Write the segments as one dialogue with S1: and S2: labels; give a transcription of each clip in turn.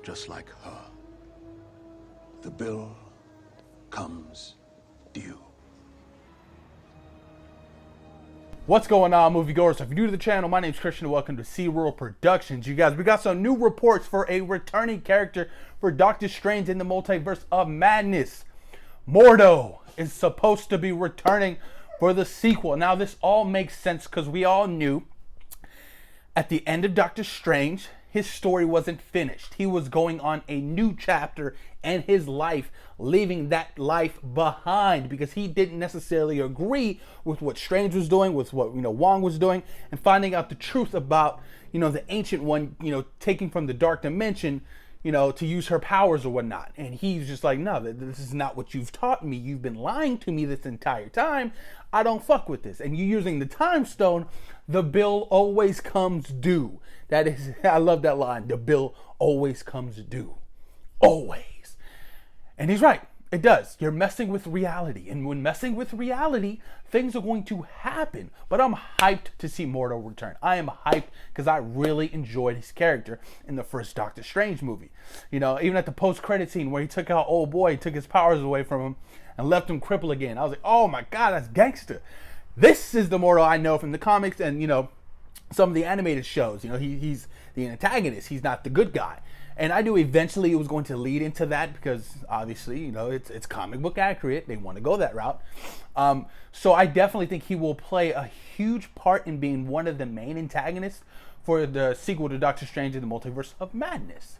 S1: just like her. The bill comes due.
S2: What's going on, moviegoers? So if you're new to the channel, my name's Christian and welcome to SeaWorld Productions. You guys, we got some new reports for a returning character for Doctor Strange in the Multiverse of Madness. Mordo is supposed to be returning for the sequel. Now, this all makes sense because we all knew at the end of Doctor Strange, his story wasn't finished. He was going on a new chapter in his life, leaving that life behind because he didn't necessarily agree with what Strange was doing, with what Wong was doing, and finding out the truth about the Ancient One, taking from the dark dimension, to use her powers or whatnot. And he's just like, no, this is not what you've taught me. You've been lying to me this entire time. I don't fuck with this. And you using the time stone, the bill always comes due. That is, I love that line. The bill always comes due. Always. And he's right. It does. You're messing with reality. And when messing with reality, things are going to happen. But I'm hyped to see Mordo return. I am hyped because I really enjoyed his character in the first Doctor Strange movie. Even at the post-credit scene where he took out old boy, took his powers away from him and left him crippled again. I was like, oh my God, that's gangster. This is the Mordo I know from the comics and, some of the animated shows. He's the antagonist. He's not the good guy. And I knew eventually it was going to lead into that because obviously, it's comic book accurate. They want to go that route. So I definitely think he will play a huge part in being one of the main antagonists for the sequel to Doctor Strange in the Multiverse of Madness.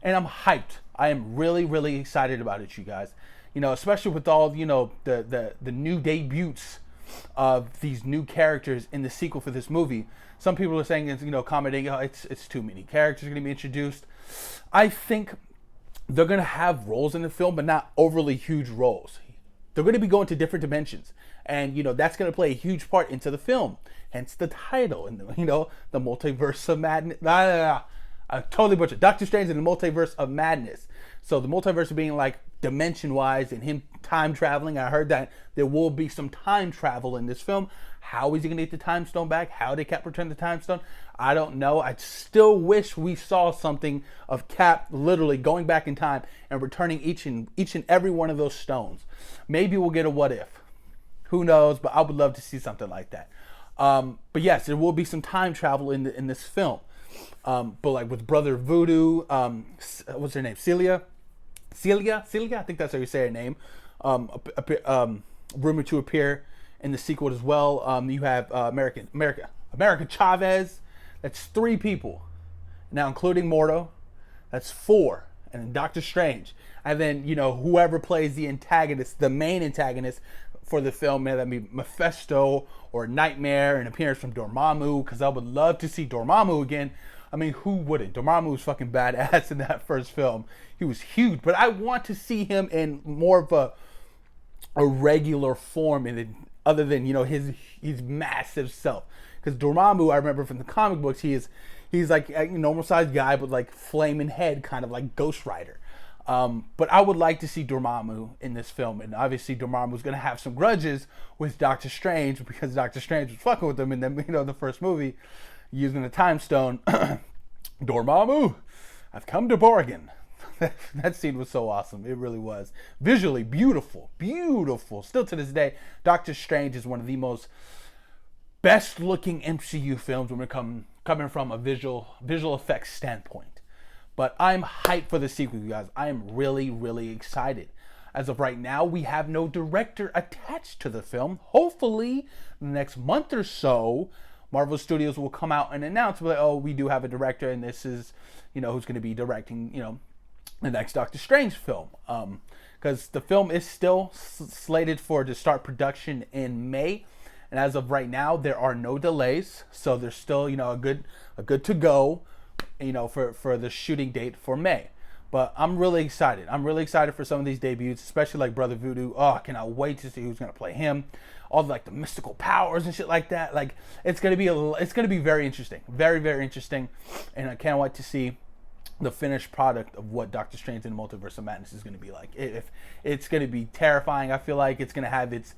S2: And I'm hyped. I am really, really excited about it, you guys. Especially with all, the new debuts of these new characters in the sequel for this movie. Some people are saying, it's, commenting, oh, it's too many characters going to be introduced. I think they're going to have roles in the film, but not overly huge roles. They're going to be going to different dimensions. And, that's going to play a huge part into the film. Hence the title, and, the Multiverse of Madness. I totally butchered. Doctor Strange in the Multiverse of Madness. So the multiverse being like dimension-wise and him time traveling. I heard that there will be some time travel in this film. How is he going to get the time stone back? How did Cap return the time stone? I don't know. I still wish we saw something of Cap literally going back in time and returning each and every one of those stones. Maybe we'll get a what if. Who knows? But I would love to see something like that. But yes, there will be some time travel in this film. But like with Brother Voodoo, what's her name? Celia, I think that's how you say her name. Rumored to appear in the sequel as well. You have America Chavez. That's 3 people. Now including Mordo, that's 4. And then Doctor Strange. And then, whoever plays the antagonist, the main antagonist for the film, may that be Mephisto or Nightmare, an appearance from Dormammu, because I would love to see Dormammu again. I mean, who wouldn't? Dormammu was fucking badass in that first film. He was huge, but I want to see him in more of a regular form, other than his massive self. Because Dormammu, I remember from the comic books, he's like a normal sized guy, but like flaming head, kind of like Ghost Rider. But I would like to see Dormammu in this film, and obviously Dormammu's gonna have some grudges with Doctor Strange because Doctor Strange was fucking with him in the first movie, using the time stone. Dormammu, I've come to bargain. That scene was so awesome. It really was. Visually beautiful. Still to this day, Doctor Strange is one of the most best looking MCU films when we're coming from a visual effects standpoint. But I'm hyped for the sequel, you guys. I am really, really excited. As of right now, we have no director attached to the film. Hopefully, the next month or so, Marvel Studios will come out and announce, like, oh, we do have a director, and this is, who's going to be directing, the next Doctor Strange film. Because the film is still slated to start production in May, and as of right now, there are no delays, so there's still, a good to go, for the shooting date for May. But I'm really excited. I'm really excited for some of these debuts, especially like Brother Voodoo. Oh, I cannot wait to see who's gonna play him. All the mystical powers and shit like that. Like it's gonna be very interesting, very, very interesting, and I can't wait to see the finished product of what Doctor Strange in the Multiverse of Madness is going to be like. If it's going to be terrifying, I feel like it's going to have its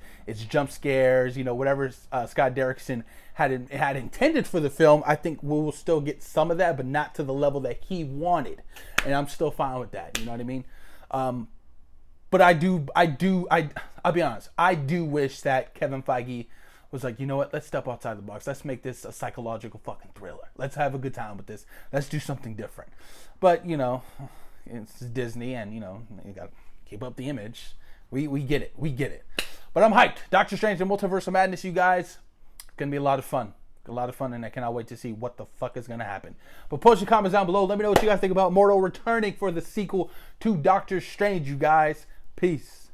S2: jump scares, you know, whatever Scott Derrickson had intended for the film. I think we will still get some of that, but not to the level that he wanted, and I'm still fine with that. You know what I mean? But I'll be honest. I do wish that Kevin Feige was like, you know what? Let's step outside the box. Let's make this a psychological fucking thriller. Let's have a good time with this. Let's do something different. But, you know, it's Disney, and, you know, you got to keep up the image. We get it. We get it. But I'm hyped. Doctor Strange and Multiverse of Madness, you guys. Going to be a lot of fun. A lot of fun, and I cannot wait to see what the fuck is going to happen. But post your comments down below. Let me know what you guys think about Mordo returning for the sequel to Doctor Strange, you guys. Peace.